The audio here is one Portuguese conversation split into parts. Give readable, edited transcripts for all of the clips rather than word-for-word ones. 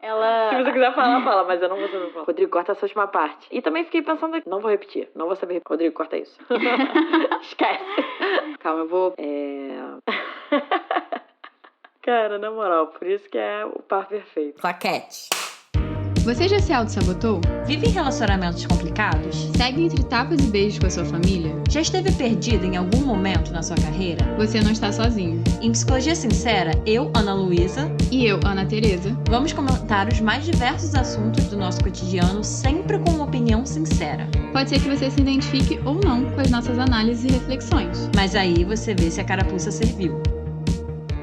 Ela... Se você quiser falar, fala, mas eu não vou saber falar. Rodrigo, corta essa última parte. E também fiquei pensando aqui, não vou repetir, não vou saber repetir. Rodrigo, corta isso. Esquece. Calma, eu vou... Cara, na moral, por isso que é o par perfeito. Claquete. Você já se auto-sabotou? Vive em relacionamentos complicados? Segue entre tapas e beijos com a sua família? Já esteve perdido em algum momento na sua carreira? Você não está sozinho. Em Psicologia Sincera, eu, Ana Luísa, E eu, Ana Tereza, vamos comentar os mais diversos assuntos do nosso cotidiano, sempre com uma opinião sincera. pode ser que você se identifique ou não com as nossas análises e reflexões. Mas aí você vê se a carapuça serviu.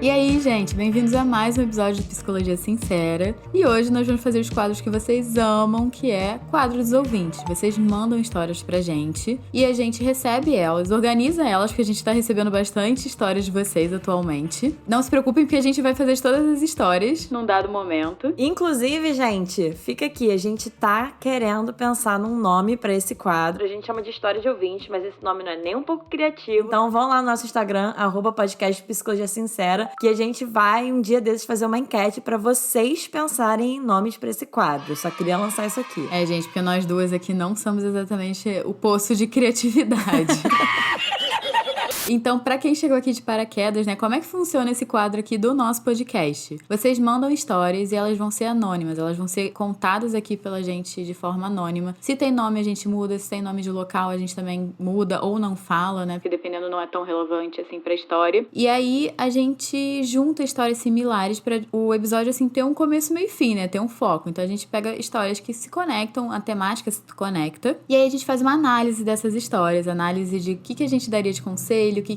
E aí, gente, bem-vindos a mais um episódio de Psicologia Sincera. E hoje nós vamos fazer os quadros que vocês amam, que é quadro dos ouvintes. Vocês mandam histórias pra gente e a gente recebe elas, organiza elas, porque a gente tá recebendo bastante histórias de vocês atualmente. Não se preocupem, porque a gente vai fazer todas as histórias num dado momento. Inclusive, gente, fica aqui, a gente tá querendo pensar num nome pra esse quadro. A gente chama de história de ouvinte, mas esse nome não é nem um pouco criativo. Então vão lá no nosso Instagram, @podcast Psicologia Sincera, que a gente vai um dia desses fazer uma enquete pra vocês pensarem em nomes pra esse quadro. Eu só queria lançar isso aqui. É, gente, porque nós duas aqui não somos exatamente o poço de criatividade. Então, pra quem chegou aqui de paraquedas, né, como é que funciona esse quadro aqui do nosso podcast? Vocês mandam histórias e elas vão ser anônimas, elas vão ser contadas aqui pela gente de forma anônima. Se tem nome, a gente muda, se tem nome de local, a gente também muda ou não fala, né, porque dependendo não é tão relevante assim pra história. E aí, a gente junta histórias similares pra o episódio, assim, ter um começo, meio e fim, né, ter um foco. Então, a gente pega histórias que se conectam, a temática se conecta, e aí a gente faz uma análise dessas histórias, análise de o que a gente daria de conselho, o que a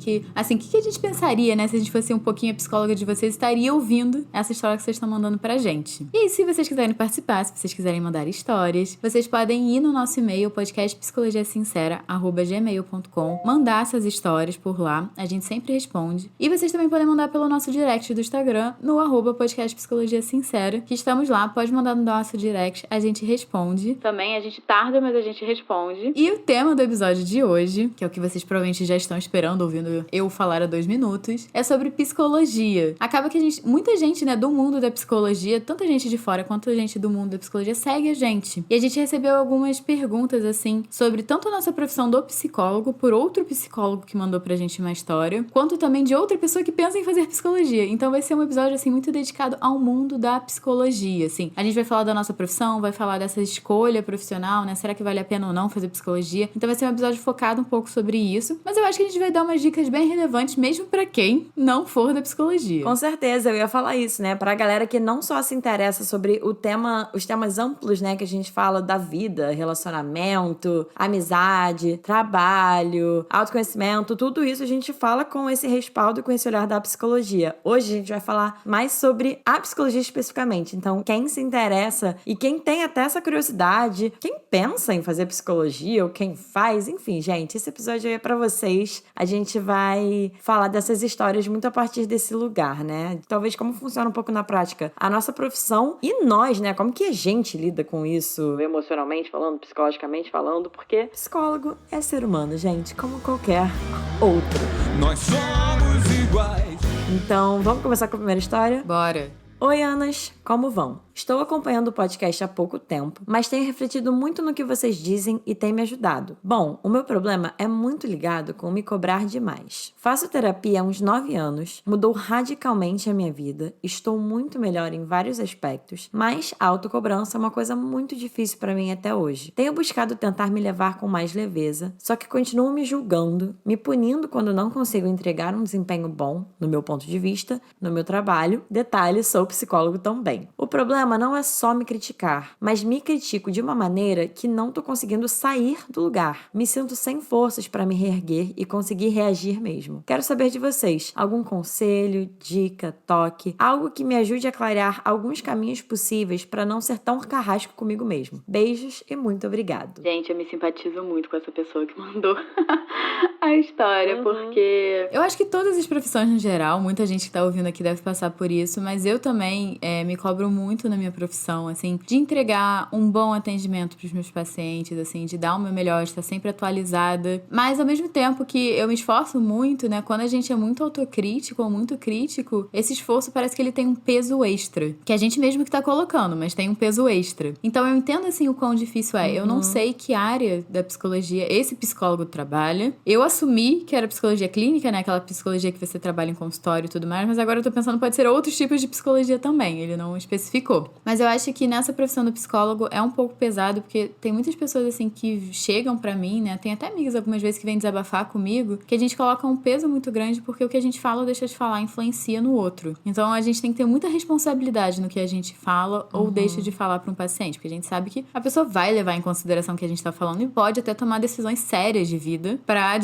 gente pensaria, né, se a gente fosse um pouquinho a psicóloga de vocês, estaria ouvindo essa história que vocês estão mandando pra gente. E aí, se vocês quiserem participar, se vocês quiserem mandar histórias, vocês podem ir no nosso e-mail, podcastpsicologiasincera@gmail.com, mandar essas histórias por lá, a gente sempre responde. E vocês também podem mandar pelo nosso direct do Instagram, no @podcastpsicologiasincera, que estamos lá, pode mandar no nosso direct, a gente responde. Também a gente tarda, mas a gente responde. E o tema do episódio de hoje, que é o que vocês provavelmente já estão esperando, ouvindo eu falar há 2 minutos, é sobre psicologia. Acaba que muita gente, né, do mundo da psicologia, tanta gente de fora quanto a gente do mundo da psicologia, segue a gente. E a gente recebeu algumas perguntas, assim, sobre tanto a nossa profissão do psicólogo, por outro psicólogo que mandou pra gente uma história, quanto também de outra pessoa que pensa em fazer psicologia. Então vai ser um episódio, assim, muito dedicado ao mundo da psicologia, assim. A gente vai falar da nossa profissão, vai falar dessa escolha profissional, né? Será que vale a pena ou não fazer psicologia? Então vai ser um episódio focado um pouco sobre isso. Mas eu acho que a gente vai dar umas dicas bem relevantes, mesmo pra quem não for da psicologia. Com certeza, eu ia falar isso, né? Pra galera que não só se interessa sobre os temas amplos, né? Que a gente fala da vida, relacionamento, amizade, trabalho, autoconhecimento, tudo isso a gente fala com esse respaldo, com esse olhar da psicologia. Hoje a gente vai falar mais sobre a psicologia especificamente. Então, quem se interessa e quem tem até essa curiosidade, quem pensa em fazer psicologia ou quem faz, enfim, gente, esse episódio aí é pra vocês. A gente vai falar dessas histórias muito a partir desse lugar, né? Talvez como funciona um pouco na prática a nossa profissão e nós, né? Como que a gente lida com isso Emocionalmente falando, psicologicamente falando, porque psicólogo é ser humano, gente, como qualquer outro. Nós somos iguais. Então, vamos começar com a primeira história? Bora! Oi, Anas, como vão? Estou acompanhando o podcast há pouco tempo, mas tenho refletido muito no que vocês dizem e tem me ajudado. Bom, o meu problema é muito ligado com me cobrar demais. Faço terapia há uns 9 anos, mudou radicalmente a minha vida, estou muito melhor em vários aspectos, mas a autocobrança é uma coisa muito difícil para mim até hoje. Tenho buscado tentar me levar com mais leveza, só que continuo me julgando, me punindo quando não consigo entregar um desempenho bom, no meu ponto de vista, no meu trabalho. Detalhe, sou psicólogo também. O problema não é só me criticar, mas me critico de uma maneira que não tô conseguindo sair do lugar. Me sinto sem forças para me reerguer e conseguir reagir mesmo. Quero saber de vocês, algum conselho, dica, toque, algo que me ajude a clarear alguns caminhos possíveis para não ser tão carrasco comigo mesmo. Beijos e muito obrigado. gente, eu me simpatizo muito com essa pessoa que mandou a história, porque Eu acho que todas as profissões no geral, muita gente que tá ouvindo aqui deve passar por isso, mas eu também me cobro muito na minha profissão, assim, de entregar um bom atendimento pros meus pacientes, assim, de dar o meu melhor, de estar sempre atualizada. Mas, ao mesmo tempo que eu me esforço muito, né, quando a gente é muito autocrítico ou muito crítico, esse esforço parece que ele tem um peso extra, que a gente mesmo que tá colocando, mas tem um peso extra. Então, eu entendo, assim, o quão difícil é. Eu não sei que área da psicologia esse psicólogo trabalha. Eu assumi que era psicologia clínica, né, aquela psicologia que você trabalha em consultório e tudo mais, mas agora eu tô pensando pode ser outros tipos de psicologia também, ele não especificou. Mas eu acho que nessa profissão do psicólogo é um pouco pesado, porque tem muitas pessoas, assim, que chegam pra mim, né, tem até amigas algumas vezes que vêm desabafar comigo, que a gente coloca um peso muito grande porque o que a gente fala ou deixa de falar influencia no outro. Então a gente tem que ter muita responsabilidade no que a gente fala ou deixa de falar pra um paciente, porque a gente sabe que a pessoa vai levar em consideração o que a gente tá falando e pode até tomar decisões sérias de vida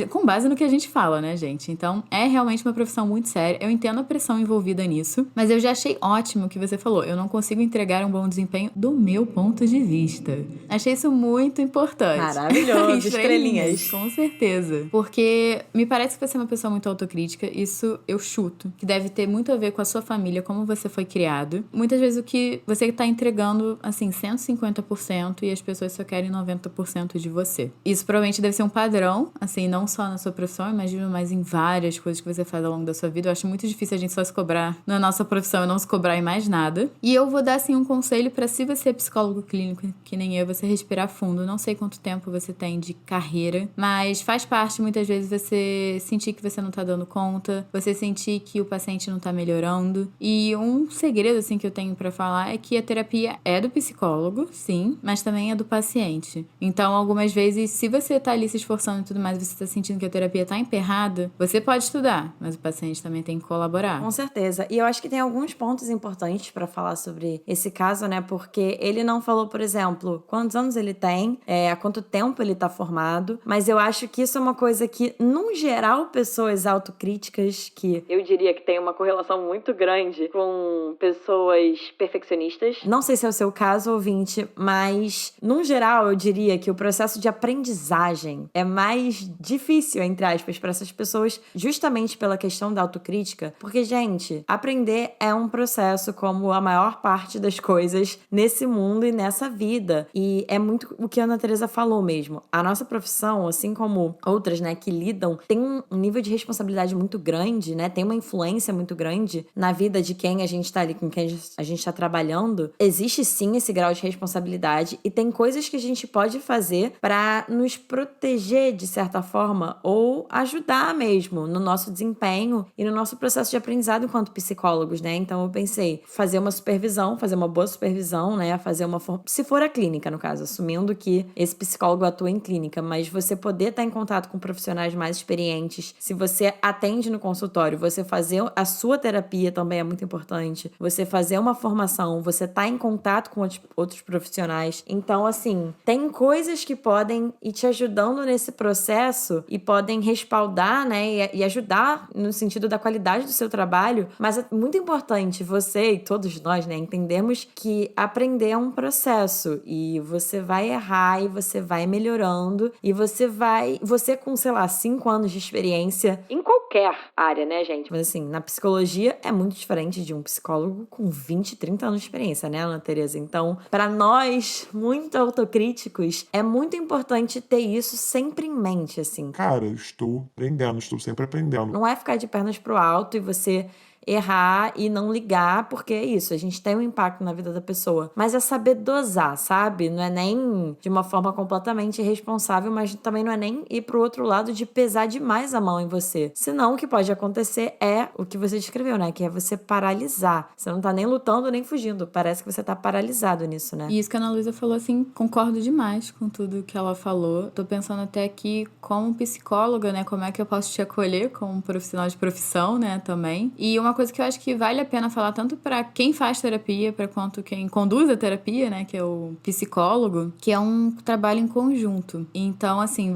com base no que a gente fala, né, gente? Então é realmente uma profissão muito séria. Eu entendo a pressão envolvida nisso, mas eu já achei ótimo o que você falou. Eu não consigo entregar um bom desempenho do meu ponto de vista. Achei isso muito importante. Maravilhoso, estrelinhas. Com certeza. Porque me parece que você é uma pessoa muito autocrítica. Isso eu chuto. Que deve ter muito a ver com a sua família, como você foi criado. Muitas vezes o que você tá entregando, assim, 150% e as pessoas só querem 90% de você. Isso provavelmente deve ser um padrão, assim, não só na sua profissão, imagino, mas em várias coisas que você faz ao longo da sua vida. Eu acho muito difícil a gente só se cobrar na nossa profissão e não se cobrar em mais nada. E eu vou dar, assim, um conselho pra, se você é psicólogo clínico, que nem eu, você respirar fundo. Não sei quanto tempo você tem de carreira, mas faz parte, muitas vezes, você sentir que você não tá dando conta, você sentir que o paciente não tá melhorando. E um segredo, assim, que eu tenho pra falar é que a terapia é do psicólogo, sim, mas também é do paciente. Então, algumas vezes, se você tá ali se esforçando e tudo mais, você tá sentindo que a terapia tá emperrada, você pode estudar, mas o paciente também tem que colaborar. Com certeza. E eu acho que tem alguns pontos importantes pra falar sobre esse caso, né? Porque ele não falou, por exemplo, quantos anos ele tem, há quanto tempo ele tá formado, mas eu acho que isso é uma coisa que, num geral, pessoas autocríticas que Eu diria que tem uma correlação muito grande com pessoas perfeccionistas. não sei se é o seu caso, ouvinte, mas, num geral, eu diria que o processo de aprendizagem é mais difícil, entre aspas, para essas pessoas, justamente pela questão da autocrítica. Porque, gente, aprender é um processo como a maior parte das coisas nesse mundo e nessa vida. E é muito o que a Ana Teresa falou mesmo. A nossa profissão, assim como outras, né, que lidam, tem um nível de responsabilidade muito grande, né? Tem uma influência muito grande na vida de quem a gente tá ali, com quem a gente tá trabalhando. Existe sim esse grau de responsabilidade e tem coisas que a gente pode fazer para nos proteger de certa forma ou ajudar mesmo no nosso desempenho e no nosso processo de aprendizado enquanto psicólogos, né? Então eu pensei, fazer uma supervisão, fazer uma boa supervisão, né? Fazer uma se for a clínica, no caso, assumindo que esse psicólogo atua em clínica, mas você poder estar em contato com profissionais mais experientes, se você atende no consultório, você fazer a sua terapia também é muito importante, você fazer uma formação, você tá em contato com outros profissionais. Então, assim, tem coisas que podem ir te ajudando nesse processo e podem respaldar, né, e ajudar no sentido da qualidade do seu trabalho, mas é muito importante você e todos nós, né, entendermos que aprender é um processo e você vai errar e você vai melhorando e você com, sei lá, 5 anos de experiência Em qualquer área, né, gente? mas assim, na psicologia é muito diferente de um psicólogo com 20, 30 anos de experiência, né, Ana Teresa? Então, para nós, muito autocríticos, é muito importante ter isso sempre em mente, assim. Cara, eu estou aprendendo, estou sempre aprendendo. Não é ficar de pernas pro alto e você errar e não ligar, porque é isso, a gente tem um impacto na vida da pessoa. Mas é saber dosar, sabe? Não é nem de uma forma completamente irresponsável, mas também não é nem ir pro outro lado de pesar demais a mão em você. Senão, o que pode acontecer é o que você descreveu, né? Que é você paralisar. Você não tá nem lutando nem fugindo. Parece que você tá paralisado nisso, né? E isso que a Ana Luísa falou, assim, concordo demais com tudo que ela falou. Tô pensando até aqui, como psicóloga, né, como é que eu posso te acolher como profissional de profissão, né, também. E uma coisa que eu acho que vale a pena falar tanto pra quem faz terapia, pra quanto quem conduz a terapia, né, que é o psicólogo, que é um trabalho em conjunto. Então, assim,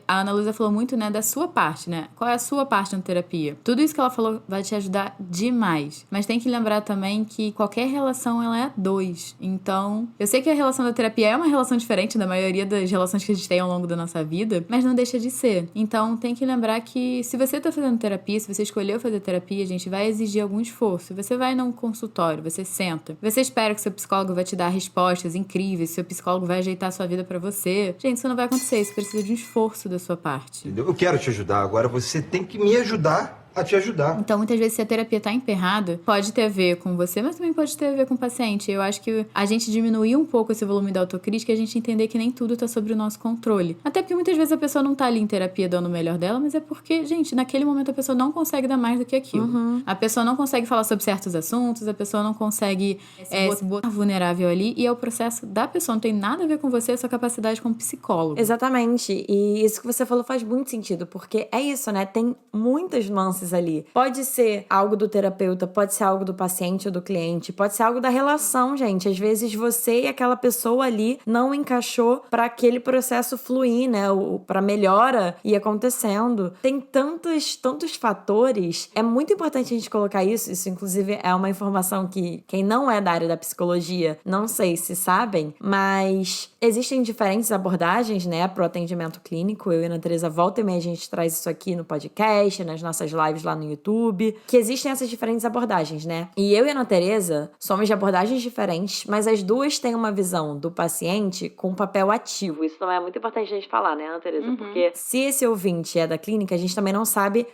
a Ana Luísa falou muito, né, da sua parte, né? Qual é a sua parte na terapia? Tudo isso que ela falou vai te ajudar demais. Mas tem que lembrar também que qualquer relação, ela é a dois. Então, eu sei que a relação da terapia é uma relação diferente da maioria das relações que a gente tem ao longo da nossa vida, mas não deixa de ser. Então, tem que lembrar que se você tá fazendo terapia, se você escolheu fazer terapia, a gente vai exigir exigir algum esforço. Você vai num consultório, você senta, você espera que seu psicólogo vai te dar respostas incríveis, seu psicólogo vai ajeitar a sua vida pra você. Gente, isso não vai acontecer, isso precisa de um esforço da sua parte. Entendeu? Eu quero te ajudar, agora você tem que me ajudar a te ajudar. Então, muitas vezes, se a terapia tá emperrada, pode ter a ver com você, mas também pode ter a ver com o paciente. Eu acho que a gente diminuir um pouco esse volume da autocrítica e a gente entender que nem tudo tá sobre o nosso controle. Até porque muitas vezes a pessoa não tá ali em terapia dando o melhor dela, mas é porque, gente, naquele momento a pessoa não consegue dar mais do que aquilo. A pessoa não consegue falar sobre certos assuntos, a pessoa não consegue se botar vulnerável ali, e é o processo da pessoa, não tem nada a ver com você, a sua capacidade como psicólogo. Exatamente. E isso que você falou faz muito sentido, porque é isso, né? Tem muitas nuances ali. Pode ser algo do terapeuta, pode ser algo do paciente ou do cliente, pode ser algo da relação, gente. Às vezes você e aquela pessoa ali não encaixou pra aquele processo fluir, né? Pra melhora ir acontecendo. Tem tantos fatores. É muito importante a gente colocar isso. Isso, inclusive, é uma informação que quem não é da área da psicologia, não sei se sabem, mas existem diferentes abordagens, né, pro atendimento clínico. Eu e a Ana Teresa, volta e meia, a gente traz isso aqui no podcast, nas nossas lives lá no YouTube, que existem essas diferentes abordagens, né? E eu e a Ana Teresa somos de abordagens diferentes, mas as duas têm uma visão do paciente com um papel ativo. Isso também é muito importante a gente falar, né, Ana Teresa? Porque se esse ouvinte é da clínica, a gente também não sabe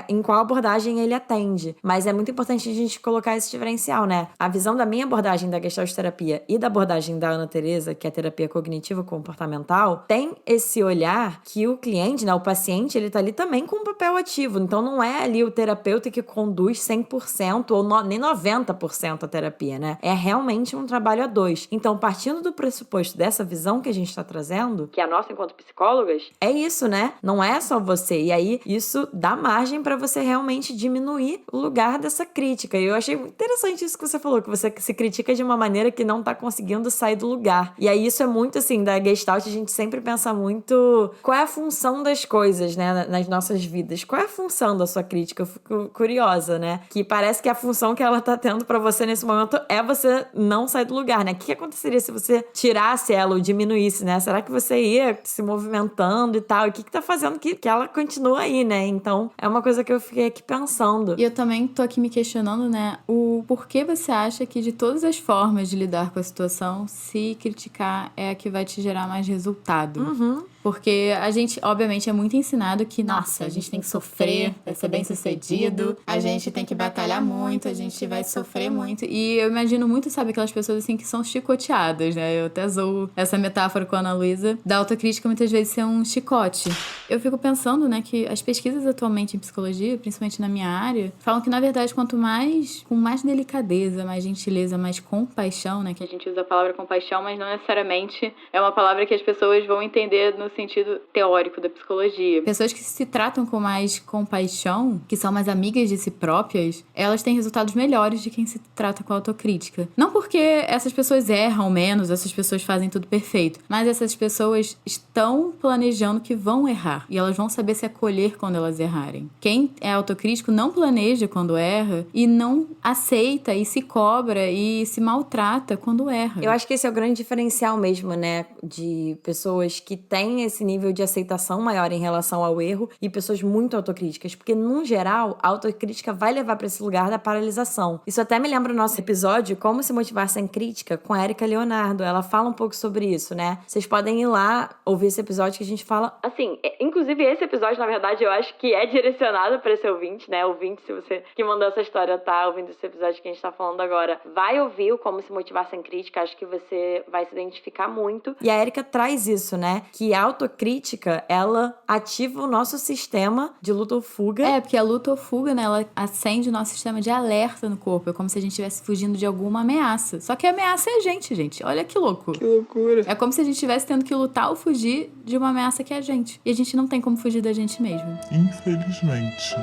em qual abordagem ele atende. Mas é muito importante a gente colocar esse diferencial, né? A visão da minha abordagem da Gestalt terapia e da abordagem da Ana Teresa, que é a terapia cognitivo-comportamental, tem esse olhar que o cliente, né, o paciente, ele tá ali também com um papel ativo. Então não é ali o terapeuta que conduz 100% ou nem 90% a terapia, né? É realmente um trabalho a dois. Então, partindo do pressuposto dessa visão que a gente tá trazendo, Que é a nossa enquanto psicólogas, é isso, né? Não é só você. E aí, isso dá margem pra você realmente diminuir o lugar dessa crítica. E eu achei muito interessante isso que você falou, que você se critica de uma maneira que não tá conseguindo sair do lugar. E aí, isso é muito, assim, da Gestalt, a gente sempre pensa muito qual é a função das coisas, né, nas nossas vidas. Qual é a função da sua crítica? Eu fico curiosa, né? Que parece que a função que ela tá tendo pra você nesse momento é você não sair do lugar, né? O que aconteceria se você tirasse ela ou diminuísse, né? Será que você ia se movimentando e tal? E o que tá fazendo que ela continua aí, né? Então, é uma coisa que eu fiquei aqui pensando. E eu também tô aqui me questionando, né, o porquê você acha que de todas as formas de lidar com a situação, se criticar é a que vai te gerar mais resultado. Porque a gente, obviamente, é muito ensinado que, nossa, a gente tem que sofrer pra ser bem-sucedido, a gente tem que batalhar muito, a gente vai sofrer muito. E eu imagino muito, sabe, aquelas pessoas, assim, que são chicoteadas, né? Eu até zoo essa metáfora com a Ana Luísa, da autocrítica muitas vezes ser um chicote. Eu fico pensando, né, que as pesquisas atualmente em psicologia, principalmente na minha área, falam que, na verdade, quanto mais, com mais delicadeza, mais gentileza, mais compaixão, né, que a gente usa a palavra compaixão, mas não necessariamente é uma palavra que as pessoas vão entender no sentido teórico da psicologia. Pessoas que se tratam com mais compaixão, que são mais amigas de si próprias, elas têm resultados melhores de quem se trata com autocrítica. Não porque essas pessoas erram menos, essas pessoas fazem tudo perfeito, mas essas pessoas estão planejando que vão errar e elas vão saber se acolher quando elas errarem. Quem é autocrítico não planeja quando erra e não aceita e se cobra e se maltrata quando erra. Eu acho que esse é o grande diferencial mesmo, né? De pessoas que têm esse nível de aceitação maior em relação ao erro e pessoas muito autocríticas. Porque, no geral, a autocrítica vai levar pra esse lugar da paralisação. Isso até me lembra o nosso episódio Como se motivar sem crítica com a Érica Leonardo. Ela fala um pouco sobre isso, né? Vocês podem ir lá ouvir esse episódio que a gente fala... assim, inclusive esse episódio, na verdade, eu acho que é direcionado pra esse ouvinte, né? Ouvinte, se você que mandou essa história tá ouvindo esse episódio que a gente tá falando agora, vai ouvir o Como se motivar sem crítica. Acho que você vai se identificar muito. E a Érica traz isso, né? Que a autocrítica, ela ativa o nosso sistema de luta ou fuga. É, porque a luta ou fuga, né, ela acende o nosso sistema de alerta no corpo. É como se a gente estivesse fugindo de alguma ameaça. Só que a ameaça é a gente. Olha que louco. Que loucura. É como se a gente estivesse tendo que lutar ou fugir de uma ameaça que é a gente. E a gente não tem como fugir da gente mesmo. Infelizmente.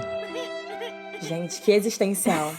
Gente, que existencial.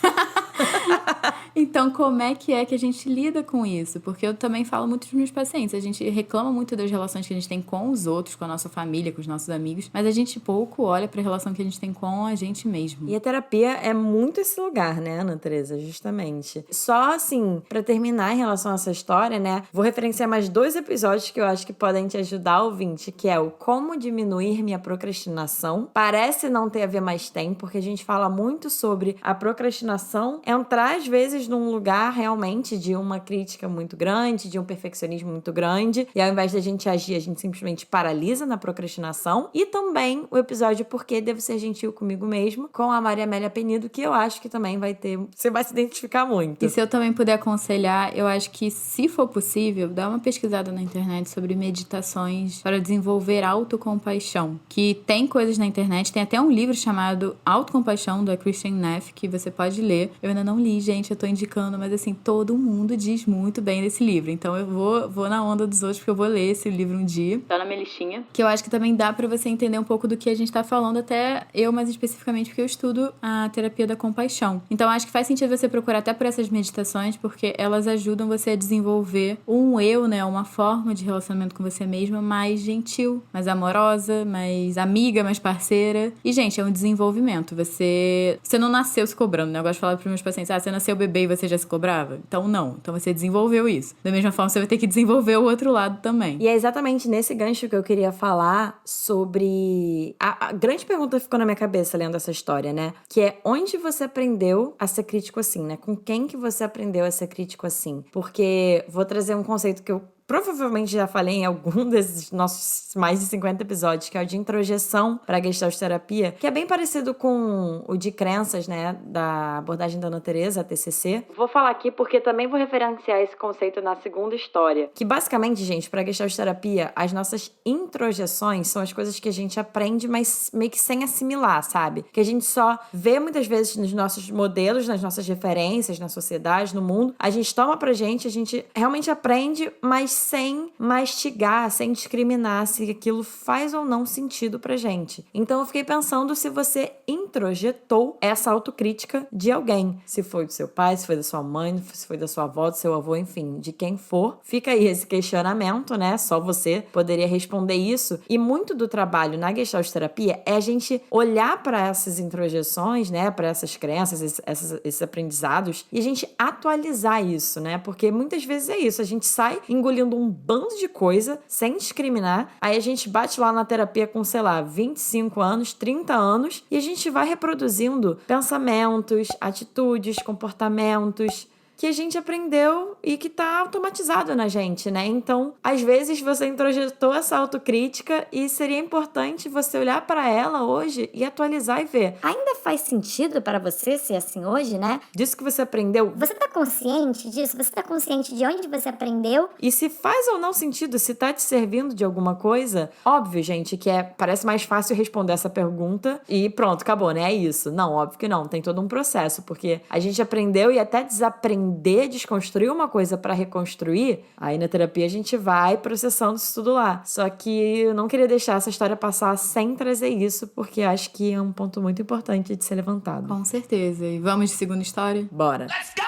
Então, como é que a gente lida com isso? Porque eu também falo muito dos meus pacientes. A gente reclama muito das relações que a gente tem com os outros, com a nossa família, com os nossos amigos, mas a gente pouco olha pra relação que a gente tem com a gente mesmo. E a terapia é muito esse lugar, né, Ana Teresa? Justamente. Só, assim, pra terminar em relação a essa história, né, vou referenciar mais 2 episódios que eu acho que podem te ajudar, ouvinte, que é o Como Diminuir Minha Procrastinação. Parece não ter a ver, mas tem, porque a gente fala muito sobre a procrastinação entrar, às vezes, num lugar realmente de uma crítica muito grande, de um perfeccionismo muito grande, e ao invés da gente agir, a gente simplesmente paralisa na procrastinação. E também o episódio Por que Devo Ser Gentil Comigo Mesmo, com a Maria Amélia Penido, que eu acho que também vai ter... Você vai se identificar muito. E se eu também puder aconselhar, eu acho que, se for possível, dá uma pesquisada na internet sobre meditações para desenvolver autocompaixão. Que tem coisas na internet, tem até um livro chamado Autocompaixão, da Christian Neff, que você pode ler. Eu ainda não li, gente, eu tô indicando, mas assim, todo mundo diz muito bem desse livro. Então eu vou na onda dos outros, porque eu vou ler esse livro um dia. Tá na minha listinha. Que eu acho que também dá pra você entender um pouco do que a gente tá falando, até eu mais especificamente, porque eu estudo a terapia da compaixão. Então acho que faz sentido você procurar até por essas meditações, porque elas ajudam você a desenvolver um eu, né, uma forma de relacionamento com você mesma mais gentil, mais amorosa, mais amiga, mais parceira. E, gente, é um desenvolvimento. Você não nasceu se cobrando, né? Eu gosto de falar pros meus pacientes, você nasceu bebê e você já se cobrava? Então, não. Então, você desenvolveu isso. Da mesma forma, você vai ter que desenvolver o outro lado também. E é exatamente nesse gancho que eu queria falar sobre... A grande pergunta ficou na minha cabeça lendo essa história, né? Que é onde você aprendeu a ser crítico assim, né? Com quem que você aprendeu a ser crítico assim? Porque vou trazer um conceito que eu provavelmente já falei em algum desses nossos mais de 50 episódios, que é o de introjeção para Gestalt terapia, que é bem parecido com o de crenças, né, da abordagem da Ana Teresa, a TCC. Vou falar aqui porque também vou referenciar esse conceito na segunda história. Que basicamente, gente, para Gestalt terapia, as nossas introjeções são as coisas que a gente aprende, mas meio que sem assimilar, sabe? Que a gente só vê muitas vezes nos nossos modelos, nas nossas referências, na sociedade, no mundo. A gente toma pra gente, a gente realmente aprende, mas sem mastigar, sem discriminar se aquilo faz ou não sentido pra gente. Então eu fiquei pensando se você introjetou essa autocrítica de alguém. Se foi do seu pai, se foi da sua mãe, se foi da sua avó, do seu avô, enfim, de quem for. Fica aí esse questionamento, né? Só você poderia responder isso. E muito do trabalho na Gestalt terapia é a gente olhar para essas introjeções, né? Para essas crenças, esses aprendizados, e a gente atualizar isso, né? Porque muitas vezes é isso, a gente sai engolindo um bando de coisa, sem discriminar, aí a gente bate lá na terapia com, sei lá, 25 anos, 30 anos, e a gente vai reproduzindo pensamentos, atitudes, comportamentos que a gente aprendeu e que tá automatizado na gente, né? Então, às vezes você introjetou essa autocrítica e seria importante você olhar para ela hoje e atualizar e ver. Ainda faz sentido para você ser assim hoje, né? Disso que você aprendeu. Você tá consciente disso? Você tá consciente de onde você aprendeu? E se faz ou não sentido, se tá te servindo de alguma coisa, óbvio, gente, que parece mais fácil responder essa pergunta e pronto, acabou, né? É isso. Não, óbvio que não. Tem todo um processo, porque a gente aprendeu e até desaprender, desconstruir uma coisa para reconstruir, aí na terapia a gente vai processando isso tudo lá. Só que eu não queria deixar essa história passar sem trazer isso, porque acho que é um ponto muito importante de ser levantado. Com certeza. E vamos de segunda história? Bora. Let's go!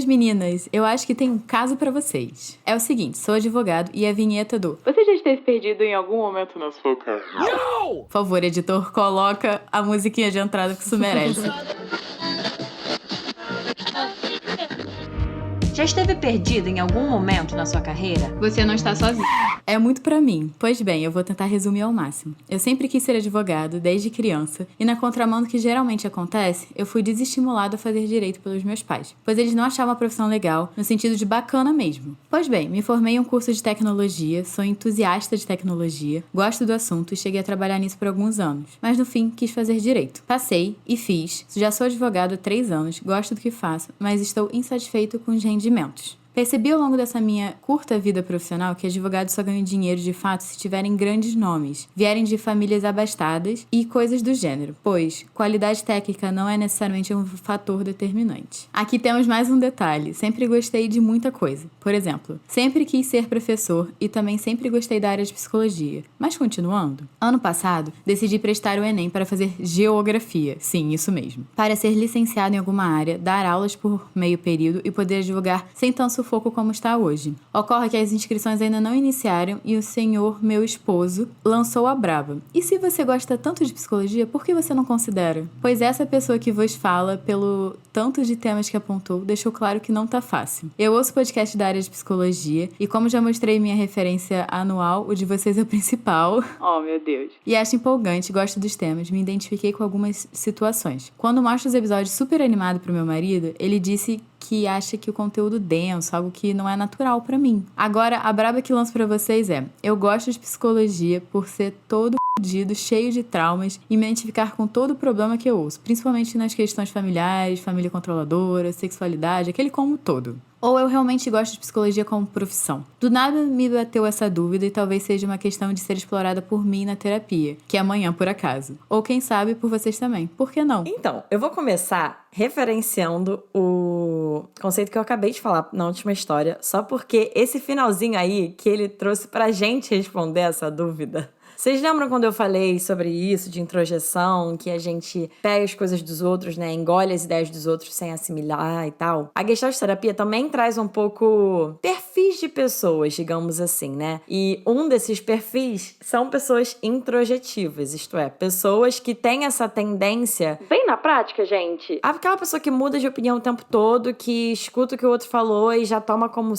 Meninas, eu acho que tem um caso pra vocês. É o seguinte, sou advogado e a vinheta do... Você já esteve perdido em algum momento Na sua cara. Por favor, editor, coloca a musiquinha de entrada que isso merece. Já esteve perdido em algum momento na sua carreira? Você não está sozinho. É muito pra mim. Pois bem, eu vou tentar resumir ao máximo. Eu sempre quis ser advogado, desde criança, e na contramão do que geralmente acontece, eu fui desestimulado a fazer direito pelos meus pais, pois eles não achavam a profissão legal, no sentido de bacana mesmo. Pois bem, me formei em um curso de tecnologia, sou entusiasta de tecnologia, gosto do assunto e cheguei a trabalhar nisso por alguns anos, mas no fim quis fazer direito. Passei e fiz, já sou advogado há 3 anos, gosto do que faço, mas estou insatisfeito com os rendimentos. Percebi ao longo dessa minha curta vida profissional que advogados só ganham dinheiro de fato se tiverem grandes nomes, vierem de famílias abastadas e coisas do gênero, pois qualidade técnica não é necessariamente um fator determinante. Aqui temos mais um detalhe. Sempre gostei de muita coisa. Por exemplo, sempre quis ser professor e também sempre gostei da área de psicologia. Mas continuando, ano passado, decidi prestar o Enem para fazer geografia. Sim, isso mesmo. Para ser licenciado em alguma área, dar aulas por meio período e poder advogar sem tanto sufoco como está hoje. Ocorre que as inscrições ainda não iniciaram e o senhor, meu esposo, lançou a braba. E se você gosta tanto de psicologia, por que você não considera? Pois essa pessoa que vos fala, pelo tanto de temas que apontou, deixou claro que não tá fácil. Eu ouço podcast da área de psicologia e como já mostrei minha referência anual, o de vocês é o principal. Oh, meu Deus. E acho empolgante, gosto dos temas, me identifiquei com algumas situações. Quando mostro os episódios super animado pro meu marido, ele disse que acha que o conteúdo denso, algo que não é natural pra mim. Agora, a braba que lanço pra vocês é: eu gosto de psicologia por ser todo fudido, cheio de traumas e me identificar com todo o problema que eu ouço, principalmente nas questões familiares, família controladora, sexualidade, aquele como todo. Ou eu realmente gosto de psicologia como profissão? Do nada me bateu essa dúvida e talvez seja uma questão de ser explorada por mim na terapia, que é amanhã por acaso. Ou quem sabe por vocês também. Por que não? Então, eu vou começar referenciando o conceito que eu acabei de falar na última história, só porque esse finalzinho aí que ele trouxe pra gente responder essa dúvida. Vocês lembram quando eu falei sobre isso, de introjeção, que a gente pega as coisas dos outros, né, engole as ideias dos outros sem assimilar e tal? A Gestalt terapia também traz um pouco perfis de pessoas, digamos assim, né? E um desses perfis são pessoas introjetivas, isto é, pessoas que têm essa tendência... Bem na prática, gente. Aquela pessoa que muda de opinião o tempo todo, que escuta o que o outro falou e já toma como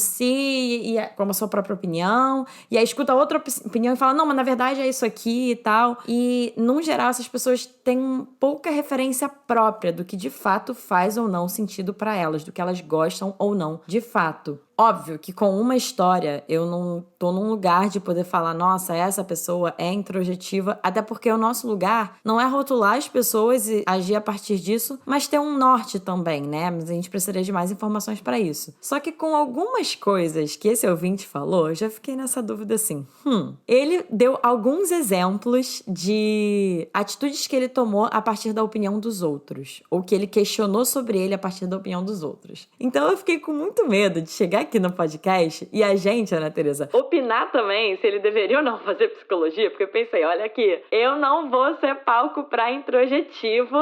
como a sua própria opinião, e aí escuta outra opinião e fala, não, mas na verdade é isso aqui e tal. E, num geral, essas pessoas têm pouca referência própria do que de fato faz ou não sentido pra elas, do que elas gostam ou não de fato. Óbvio que com uma história eu não tô num lugar de poder falar, nossa, essa pessoa é introjetiva, até porque o nosso lugar não é rotular as pessoas e agir a partir disso, mas ter um norte também, né? Mas a gente precisaria de mais informações pra isso. Só que com algumas coisas que esse ouvinte falou, eu já fiquei nessa dúvida assim. Ele deu alguns exemplos de atitudes que ele tomou a partir da opinião dos outros, ou que ele questionou sobre ele a partir da opinião dos outros. Então eu fiquei com muito medo de chegar aqui no podcast e a gente, Ana Teresa, opinar também se ele deveria ou não fazer psicologia, porque eu pensei, olha aqui, eu não vou ser palco pra introjetivo.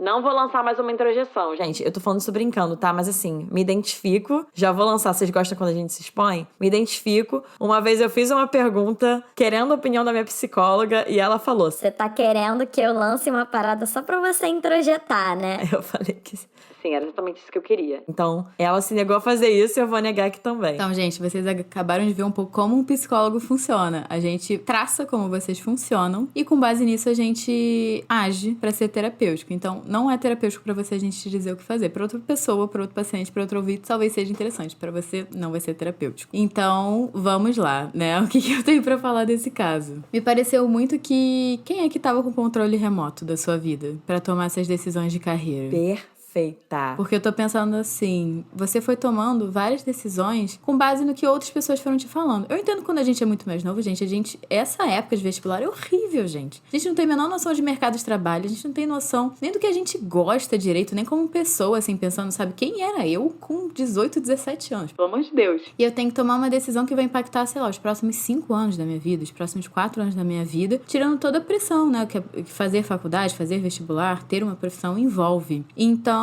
Não vou lançar mais uma introjeção, gente. Gente, eu tô falando isso brincando, tá? Mas assim, me identifico. Já vou lançar. Vocês gostam quando a gente se expõe? Me identifico. Uma vez eu fiz uma pergunta querendo a opinião da minha psicóloga e ela falou... Você tá querendo que eu lance uma parada só pra você introjetar, né? Eu falei que... Sim, era exatamente isso que eu queria. Então, ela se negou a fazer isso e eu vou negar aqui também. Então, gente, vocês acabaram de ver um pouco como um psicólogo funciona. A gente traça como vocês funcionam e com base nisso a gente age pra ser terapêutico. Então, não é terapêutico pra você a gente te dizer o que fazer. Pra outra pessoa, pra outro paciente, pra outro ouvinte, talvez seja interessante. Pra você, não vai ser terapêutico. Então, vamos lá, né? O que eu tenho pra falar desse caso? Me pareceu muito que... Quem é que tava com o controle remoto da sua vida pra tomar essas decisões de carreira? Perfeita. Porque eu tô pensando assim, você foi tomando várias decisões com base no que outras pessoas foram te falando. Eu entendo quando a gente é muito mais novo, gente, essa época de vestibular é horrível, gente. A gente não tem a menor noção de mercado de trabalho, a gente não tem noção nem do que a gente gosta direito, nem como pessoa, assim, pensando, sabe, quem era eu com 18, 17 anos? Pelo amor de Deus. E eu tenho que tomar uma decisão que vai impactar, sei lá, os próximos 5 anos da minha vida, os próximos 4 anos da minha vida, tirando toda a pressão, né, que fazer faculdade, fazer vestibular, ter uma profissão envolve. Então,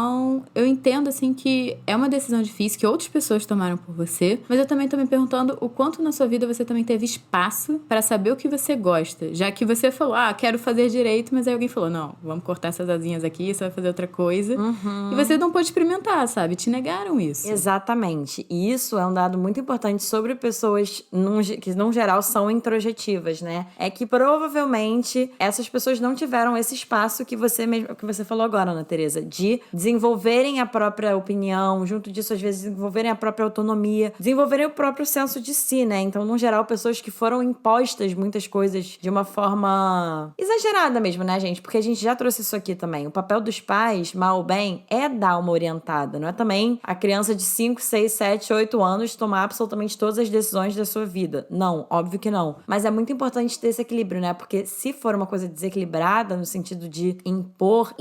eu entendo, assim, que é uma decisão difícil que outras pessoas tomaram por você, mas eu também tô me perguntando o quanto na sua vida você também teve espaço pra saber o que você gosta, já que você falou, quero fazer direito, mas aí alguém falou, não, vamos cortar essas asinhas aqui, você vai fazer outra coisa. E você não pôde experimentar, sabe? Te negaram isso. Exatamente. E isso é um dado muito importante sobre pessoas que, no geral, são introjetivas, né? É que, provavelmente, essas pessoas não tiveram esse espaço que você falou agora, Ana Teresa, de desenvolverem a própria opinião, junto disso, às vezes, desenvolverem a própria autonomia, desenvolverem o próprio senso de si, né? Então, no geral, pessoas que foram impostas muitas coisas de uma forma exagerada mesmo, né, gente? Porque a gente já trouxe isso aqui também. O papel dos pais, mal ou bem, é dar uma orientada, não é também a criança de 5, 6, 7, 8 anos tomar absolutamente todas as decisões da sua vida. Não, óbvio que não. Mas é muito importante ter esse equilíbrio, né? Porque se for uma coisa desequilibrada, no sentido de impor,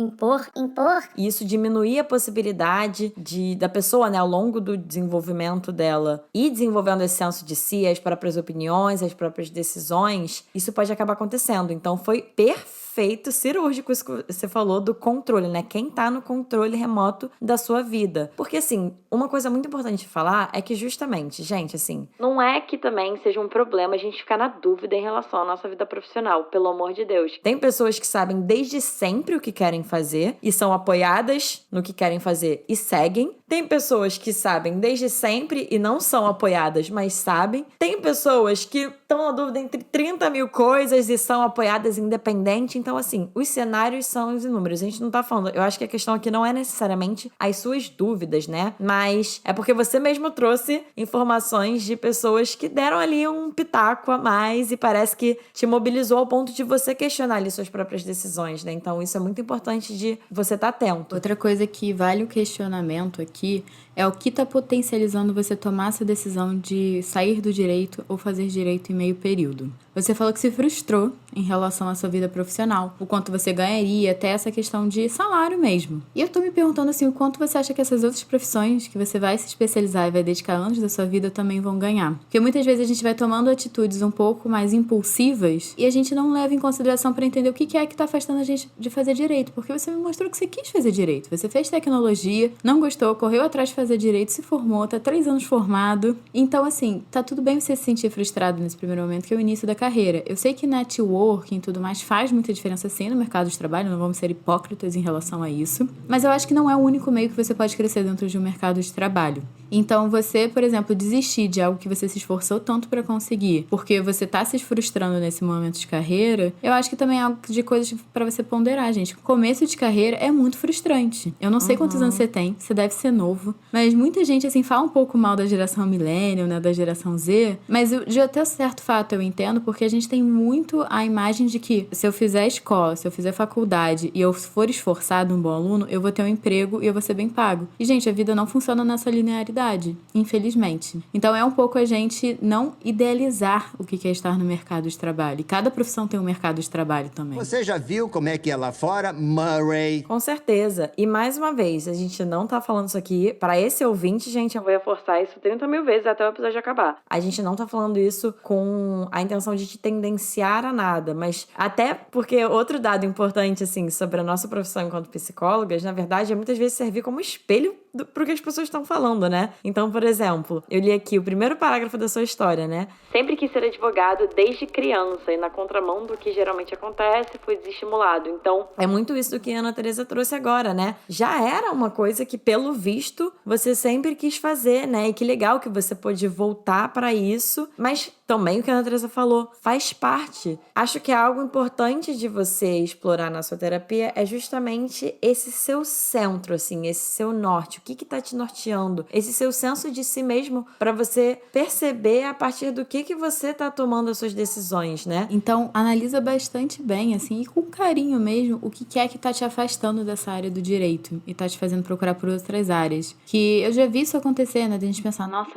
e isso diminuir a possibilidade da pessoa, né, ao longo do desenvolvimento dela, ir desenvolvendo esse senso de si, as próprias opiniões, as próprias decisões, isso pode acabar acontecendo. Então foi perfeito, cirúrgico isso que você falou do controle, né? Quem tá no controle remoto da sua vida. Porque, assim, uma coisa muito importante de falar é que justamente, gente, assim, não é que também seja um problema a gente ficar na dúvida em relação à nossa vida profissional, pelo amor de Deus. Tem pessoas que sabem desde sempre o que querem fazer e são apoiadas no que querem fazer e seguem. Tem pessoas que sabem desde sempre e não são apoiadas, mas sabem. Tem pessoas que estão na dúvida entre 30 mil coisas e são apoiadas independente. Então, assim, os cenários são os inúmeros. A gente não tá falando... Eu acho que a questão aqui não é necessariamente as suas dúvidas, né? Mas é porque você mesmo trouxe informações de pessoas que deram ali um pitaco a mais e parece que te mobilizou ao ponto de você questionar ali suas próprias decisões, né? Então, isso é muito importante de você estar atento. Outra coisa que vale o questionamento aqui é o que está potencializando você tomar essa decisão de sair do direito ou fazer direito em meio período. Você falou que se frustrou em relação à sua vida profissional, o quanto você ganharia, até essa questão de salário mesmo. E eu tô me perguntando assim, o quanto você acha que essas outras profissões que você vai se especializar e vai dedicar anos da sua vida também vão ganhar. Porque muitas vezes a gente vai tomando atitudes um pouco mais impulsivas e a gente não leva em consideração para entender o que é que tá afastando a gente de fazer direito. Porque você me mostrou que você quis fazer direito. Você fez tecnologia, não gostou, correu atrás de fazer direito, se formou, tá 3 anos formado. Então, assim, tá tudo bem você se sentir frustrado nesse primeiro momento, que é o início da carreira. Eu sei que networking e tudo mais faz muita diferença sim no mercado de trabalho, não vamos ser hipócritas em relação a isso, mas eu acho que não é o único meio que você pode crescer dentro de um mercado de trabalho. Então, você, por exemplo, desistir de algo que você se esforçou tanto para conseguir, porque você tá se frustrando nesse momento de carreira, eu acho que também é algo de coisas para você ponderar, gente. Começo de carreira é muito frustrante. Eu não sei quantos anos você tem, você deve ser novo, mas muita gente, assim, fala um pouco mal da geração millennial, né, da geração Z, mas de até certo fato eu entendo, porque a gente tem muito a imagem de que se eu fizer escola, se eu fizer faculdade e eu for esforçado, um bom aluno, eu vou ter um emprego e eu vou ser bem pago. E, gente, a vida não funciona nessa linearidade, infelizmente. Então é um pouco a gente não idealizar o que é estar no mercado de trabalho. E cada profissão tem um mercado de trabalho também. Você já viu como é que é lá fora, Murray? Com certeza. E mais uma vez, a gente não tá falando isso aqui para esse ouvinte, gente. Eu vou reforçar isso 30 mil vezes até o episódio acabar. A gente não tá falando isso com a intenção de te tendenciar a nada, mas até porque outro dado importante, assim, sobre a nossa profissão enquanto psicólogas, na verdade, é muitas vezes servir como espelho pro que as pessoas estão falando, né? Então, por exemplo, eu li aqui o primeiro parágrafo da sua história, né? Sempre quis ser advogado desde criança e na contramão do que geralmente acontece, fui desestimulado. Então, é muito isso do que a Ana Teresa trouxe agora, né? Já era uma coisa que, pelo visto, você sempre quis fazer, né? E que legal que você pôde voltar pra isso, mas também o que a Ana Teresa falou faz parte. Acho que é algo importante de você explorar na sua terapia é justamente esse seu centro, assim, esse seu norte. O que tá te norteando? Esse seu senso de si mesmo pra você perceber a partir do que você tá tomando as suas decisões, né? Então, analisa bastante bem, assim, e com carinho mesmo, o que é que tá te afastando dessa área do direito e tá te fazendo procurar por outras áreas. Que eu já vi isso acontecer, né? De a gente pensar, nossa,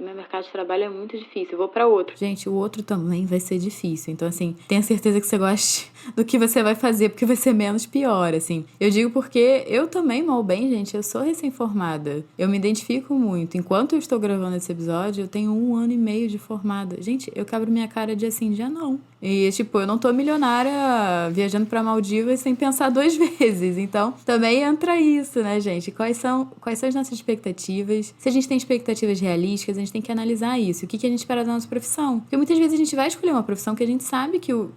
meu mercado de trabalho é muito difícil, eu vou pra outro. Gente, o outro também vai ser difícil. Então, assim, tenha certeza que você goste do que você vai fazer, porque vai ser menos pior, assim. Eu digo porque eu também, mal bem, gente, eu sou recém-formada. Eu me identifico muito. Enquanto eu estou gravando esse episódio, eu tenho 1 ano e meio de formada. Gente, eu quebro minha cara de assim, já não. E, tipo, eu não tô milionária viajando pra Maldivas sem pensar 2 vezes. Então, também entra isso, né, gente? Quais são as nossas expectativas? Se a gente tem expectativas realísticas, a gente tem que analisar isso. O que a gente espera da nossa profissão? Porque muitas vezes a gente vai escolher uma profissão que a gente sabe que, o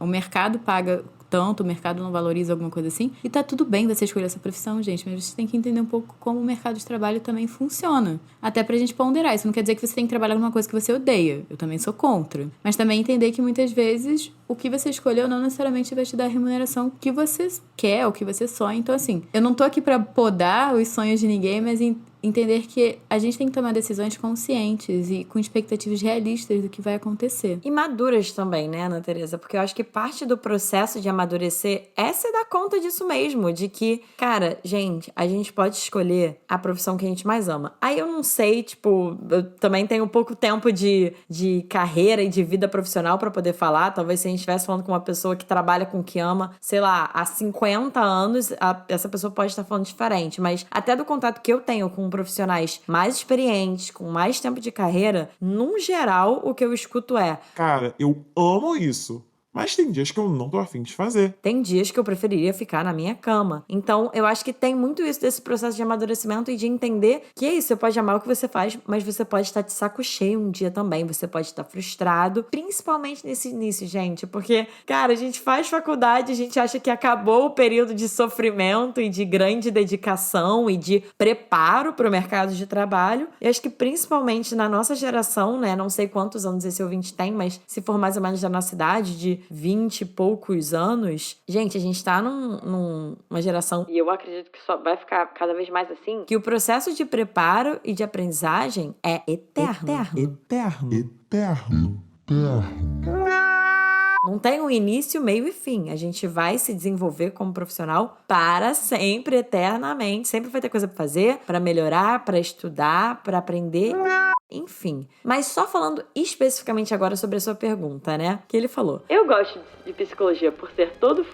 mercado paga tanto, o mercado não valoriza alguma coisa assim, e tá tudo bem você escolher essa profissão, gente, mas você tem que entender um pouco como o mercado de trabalho também funciona, até pra gente ponderar. Isso não quer dizer que você tem que trabalhar numa coisa que você odeia, eu também sou contra, mas também entender que muitas vezes o que você escolheu não necessariamente vai te dar a remuneração que você quer, ou que você sonha. Então, assim, eu não tô aqui pra podar os sonhos de ninguém, mas entender que a gente tem que tomar decisões conscientes e com expectativas realistas do que vai acontecer. E maduras também, né, Ana Teresa? Porque eu acho que parte do processo de amadurecer é se dar conta disso mesmo, de que, cara, gente, a gente pode escolher a profissão que a gente mais ama. Aí eu não sei, tipo, eu também tenho pouco tempo de carreira e de vida profissional pra poder falar. Talvez se a gente estivesse falando com uma pessoa que trabalha com o que ama, sei lá, há 50 anos, essa pessoa pode estar falando diferente. Mas até do contato que eu tenho com profissionais mais experientes, com mais tempo de carreira, num geral, o que eu escuto é: Cara, eu amo isso, mas tem dias que eu não tô afim de fazer. tem dias que eu preferiria ficar na minha cama. Então, eu acho que tem muito isso desse processo de amadurecimento e de entender que é isso, você pode amar o que você faz, mas você pode estar de saco cheio um dia também, você pode estar frustrado, principalmente nesse início, gente, porque, cara, a gente faz faculdade, a gente acha que acabou o período de sofrimento e de grande dedicação e de preparo para o mercado de trabalho. E acho que principalmente na nossa geração, né, não sei quantos anos esse ouvinte tem, mas se for mais ou menos da nossa idade, de 20 e poucos anos, gente, a gente tá numa geração, E eu acredito que só vai ficar cada vez mais assim. que o processo de preparo e de aprendizagem é eterno. Eterno. Não tem um início, meio e fim. A gente vai se desenvolver como profissional para sempre, eternamente. Sempre vai ter coisa pra fazer, pra melhorar, pra estudar, pra aprender, enfim. Mas só falando especificamente agora sobre a sua pergunta, né? Que ele falou: Eu gosto de psicologia por ser todo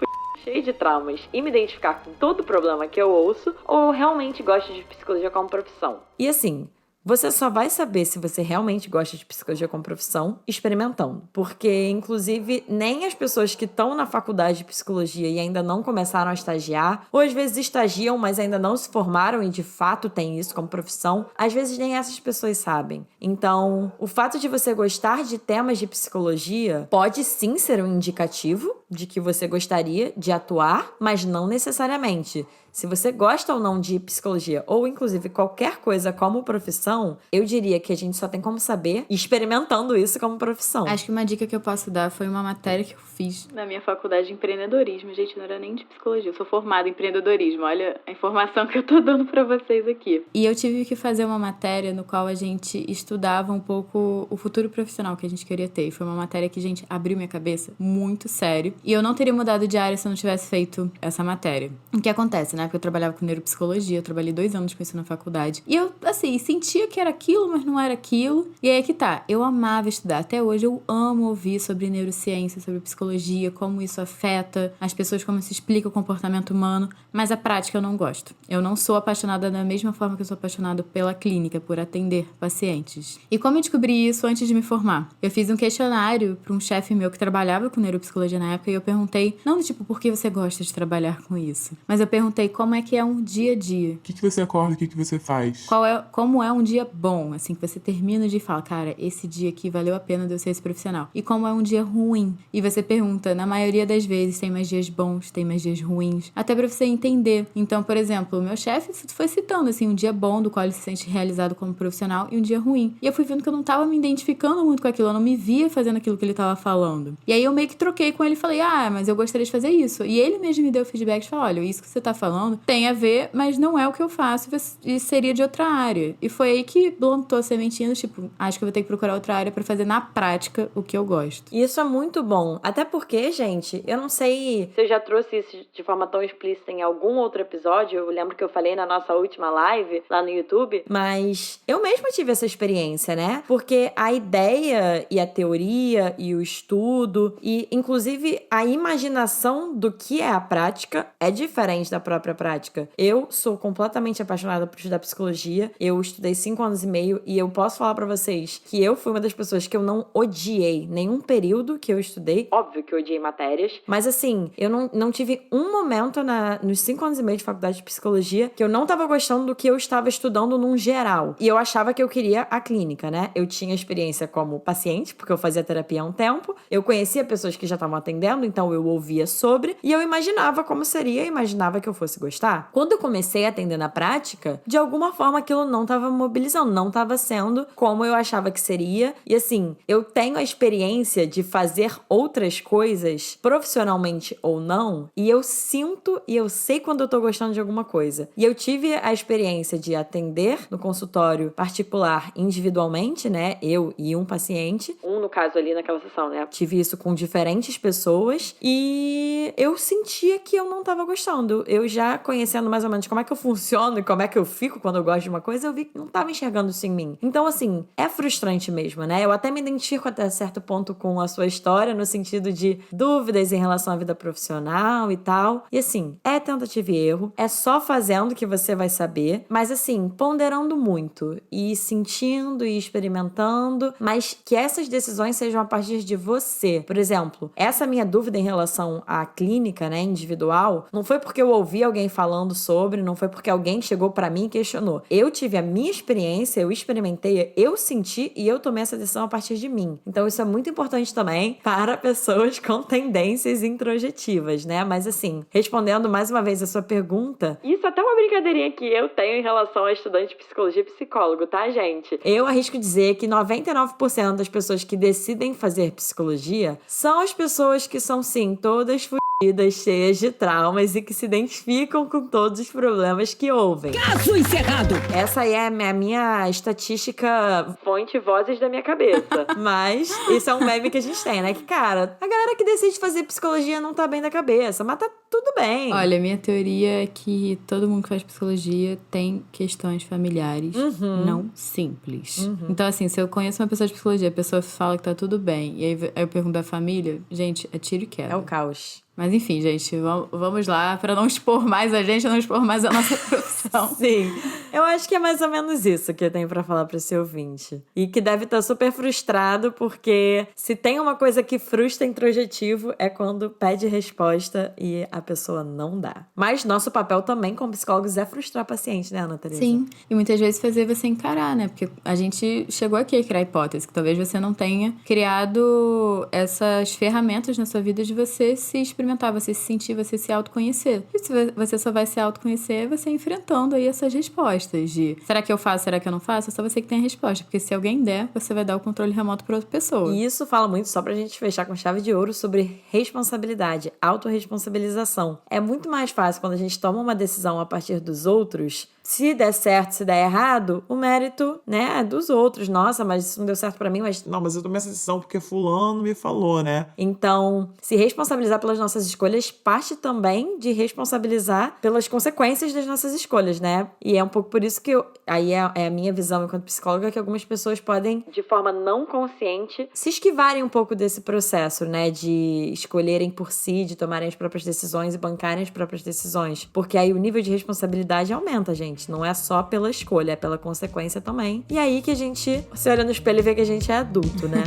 cheio de traumas e me identificar com todo problema que eu ouço, ou realmente gosto de psicologia como profissão? E assim, você só vai saber se você realmente gosta de psicologia como profissão experimentando. Porque, inclusive, nem as pessoas que estão na faculdade de psicologia e ainda não começaram a estagiar, ou às vezes estagiam, mas ainda não se formaram e de fato têm isso como profissão, às vezes nem essas pessoas sabem. Então, o fato de você gostar de temas de psicologia pode sim ser um indicativo de que você gostaria de atuar, mas não necessariamente. Se você gosta ou não de psicologia, ou inclusive qualquer coisa como profissão, eu diria que a gente só tem como saber experimentando isso como profissão. Acho que uma dica que eu posso dar foi uma matéria que eu fiz. Na minha faculdade de empreendedorismo, gente, não era nem de psicologia. Eu sou formada em empreendedorismo. Olha a informação que eu tô dando pra vocês aqui. E eu tive que fazer uma matéria no qual a gente estudava um pouco o futuro profissional que a gente queria ter. E foi uma matéria que, gente, abriu minha cabeça muito sério. E eu não teria mudado de área se eu não tivesse feito essa matéria. O que acontece, né? Porque eu trabalhava com neuropsicologia, eu trabalhei 2 anos com isso na faculdade. E eu, assim, sentia que era aquilo, mas não era aquilo. E aí é que tá, eu amava estudar. Até hoje eu amo ouvir sobre neurociência, sobre psicologia, como isso afeta as pessoas, como se explica o comportamento humano. Mas a prática eu não gosto. Eu não sou apaixonada da mesma forma que eu sou apaixonada pela clínica, por atender pacientes. E como eu descobri isso antes de me formar? Eu fiz um questionário para um chefe meu que trabalhava com neuropsicologia na época e eu perguntei, não do tipo, por que você gosta de trabalhar com isso? Mas eu perguntei como é que é um dia a dia. O que você acorda, o que você faz? Como é um dia bom, assim, que você termina de falar, cara, esse dia aqui valeu a pena de eu ser esse profissional. E como é um dia ruim. E você pergunta, na maioria das vezes, tem mais dias bons, tem mais dias ruins. Até pra você entender. Então, por exemplo, o meu chefe foi citando, assim, um dia bom, do qual ele se sente realizado como profissional, e um dia ruim. E eu fui vendo que eu não tava me identificando muito com aquilo, eu não me via fazendo aquilo que ele tava falando. E aí eu meio que troquei com ele e falei, mas eu gostaria de fazer isso. E ele mesmo me deu feedback e falou, olha, isso que você tá falando tem a ver, mas não é o que eu faço e seria de outra área. E foi aí que plantou a sementinha, tipo, acho que eu vou ter que procurar outra área pra fazer na prática o que eu gosto. E isso é muito bom. Até porque, gente, eu não sei se eu já trouxe isso de forma tão explícita em algum outro episódio. Eu lembro que eu falei na nossa última live lá no YouTube. Mas eu mesma tive essa experiência, né? Porque a ideia e a teoria e o estudo e, inclusive, a imaginação do que é a prática é diferente da própria prática. Eu sou completamente apaixonada por estudar psicologia. Eu estudei 5 anos e meio e eu posso falar pra vocês que eu fui uma das pessoas que eu não odiei nenhum período que eu estudei. Óbvio que eu odiei matérias. Mas assim, eu não tive um momento nos 5 anos e meio de faculdade de psicologia que eu não tava gostando do que eu estava estudando num geral. E eu achava que eu queria a clínica, né? Eu tinha experiência como paciente, porque eu fazia terapia há um tempo. Eu conhecia pessoas que já estavam atendendo, fazendo, então eu ouvia sobre e eu imaginava como seria, imaginava que eu fosse gostar. Quando eu comecei a atender na prática, de alguma forma aquilo não estava mobilizando, não estava sendo como eu achava que seria. E assim, eu tenho a experiência de fazer outras coisas, profissionalmente ou não, e eu sinto e eu sei quando eu tô gostando de alguma coisa. E eu tive a experiência de atender no consultório particular individualmente, né? Eu e um paciente. No caso ali naquela sessão, né? Tive isso com diferentes pessoas e eu sentia que eu não tava gostando. Eu já conhecendo mais ou menos como é que eu funciono e como é que eu fico quando eu gosto de uma coisa, eu vi que não tava enxergando isso em mim. Então, assim, é frustrante mesmo, né? Eu até me identifico até certo ponto com a sua história, no sentido de dúvidas em relação à vida profissional e tal. E assim, é tentativa e erro. É só fazendo que você vai saber. Mas assim, ponderando muito e sentindo e experimentando, mas que essas decisões sejam a partir de você. Por exemplo, essa minha dúvida em relação à clínica, né, individual, não foi porque eu ouvi alguém falando sobre, não foi porque alguém chegou pra mim e questionou. Eu tive a minha experiência, eu experimentei, eu senti e eu tomei essa decisão a partir de mim. Então isso é muito importante também para pessoas com tendências introjetivas, né? Mas assim, respondendo mais uma vez a sua pergunta... Isso é até uma brincadeirinha que eu tenho em relação a estudante de psicologia e psicólogo, tá, gente? Eu arrisco dizer que 99% das pessoas que decidem fazer psicologia são as pessoas que são, sim, todas fudidas, cheias de traumas e que se identificam com todos os problemas que ouvem. Caso encerrado! Essa aí é a minha estatística... Fonte vozes da minha cabeça. Mas isso é um meme que a gente tem, né? Que, cara, a galera que decide fazer psicologia não tá bem da cabeça, mas tá tudo bem. Olha, minha teoria é que todo mundo que faz psicologia tem questões familiares não simples. Então, assim, se eu conheço uma pessoa de psicologia, a pessoa fala que tá tudo bem, e aí eu pergunto da família, gente, é tiro e queda. É o caos. Mas enfim, gente, vamos lá, pra não expor mais a gente, não expor mais a nossa profissão. Sim, eu acho que é mais ou menos isso que eu tenho pra falar pro seu ouvinte. E que deve estar super frustrado, porque se tem uma coisa que frustra introjetivo é quando pede resposta e a pessoa não dá. Mas nosso papel também como psicólogos é frustrar paciente, né, Ana Teresa? Sim, e muitas vezes fazer você encarar, né? Porque a gente chegou aqui a criar a hipótese, que talvez você não tenha criado essas ferramentas na sua vida de você se experimentar, você se sentir, você se autoconhecer. E se você só vai se autoconhecer, você enfrentando aí essas respostas de será que eu faço, será que eu não faço? É só você que tem a resposta, porque se alguém der, você vai dar o controle remoto para outra pessoa. E isso fala muito, só pra gente fechar com chave de ouro, sobre responsabilidade, autorresponsabilização. É muito mais fácil quando a gente toma uma decisão a partir dos outros. Se der certo, se der errado, o mérito, né, é dos outros. Nossa, mas isso não deu certo pra mim, mas... Não, mas eu tomei essa decisão porque fulano me falou, né? Então, se responsabilizar pelas nossas escolhas parte também de responsabilizar pelas consequências das nossas escolhas, né? E é um pouco por isso que aí é a minha visão enquanto psicóloga, que algumas pessoas podem, de forma não consciente, se esquivarem um pouco desse processo, né? De escolherem por si, de tomarem as próprias decisões e bancarem as próprias decisões. Porque aí o nível de responsabilidade aumenta, gente. Não é só pela escolha, é pela consequência também. E aí que a gente se olha no espelho e vê que a gente é adulto, né?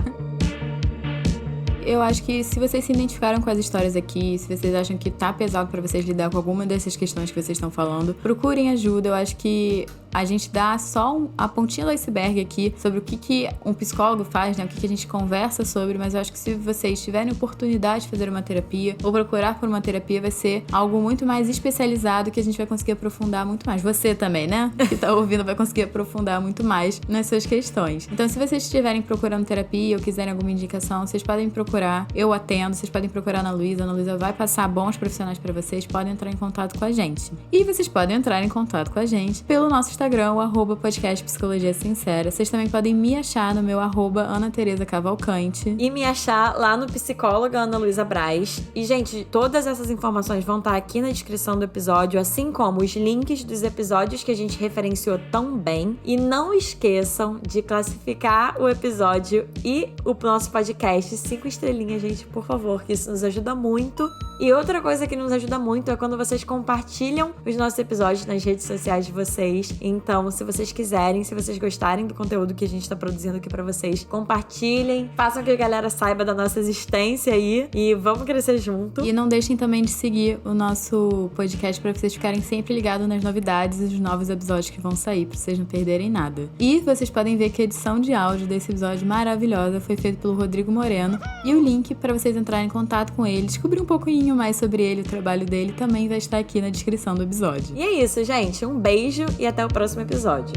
Eu acho que se vocês se identificaram com as histórias aqui, se vocês acham que tá pesado pra vocês lidar com alguma dessas questões que vocês estão falando, procurem ajuda. Eu acho que a gente dá só a pontinha do iceberg aqui sobre o que um psicólogo faz, né? O que a gente conversa sobre, mas eu acho que se vocês tiverem oportunidade de fazer uma terapia ou procurar por uma terapia, vai ser algo muito mais especializado que a gente vai conseguir aprofundar muito mais. Você também, né? Que tá ouvindo vai conseguir aprofundar muito mais nas suas questões. Então, se vocês estiverem procurando terapia ou quiserem alguma indicação, vocês podem procurar. Eu atendo, vocês podem procurar na Luísa. A Ana Luísa vai passar bons profissionais pra vocês, podem entrar em contato com a gente. E vocês podem entrar em contato com a gente pelo nosso Instagram, o @podcast Psicologia Sincera. Vocês também podem me achar no meu @Ana Teresa Cavalcante. E me achar lá no Psicóloga Ana Luísa Braz. E, gente, todas essas informações vão estar aqui na descrição do episódio, assim como os links dos episódios que a gente referenciou tão bem. E não esqueçam de classificar o episódio e o nosso podcast 5 estrelinhas, gente, por favor, que isso nos ajuda muito. E outra coisa que nos ajuda muito é quando vocês compartilham os nossos episódios nas redes sociais de vocês. Então, se vocês quiserem, se vocês gostarem do conteúdo que a gente tá produzindo aqui pra vocês, compartilhem, façam que a galera saiba da nossa existência aí e vamos crescer junto. E não deixem também de seguir o nosso podcast pra vocês ficarem sempre ligados nas novidades e os novos episódios que vão sair, pra vocês não perderem nada. E vocês podem ver que a edição de áudio desse episódio maravilhosa foi feita pelo Rodrigo Moreno, e o link pra vocês entrarem em contato com ele, descobrir um pouquinho mais sobre ele, o trabalho dele, também vai estar aqui na descrição do episódio. E é isso, gente. Um beijo e até o próximo episódio.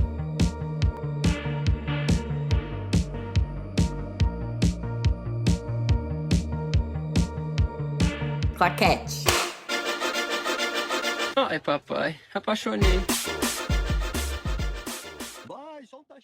Claquete. Ai, papai, apaixonei. Vai, solta as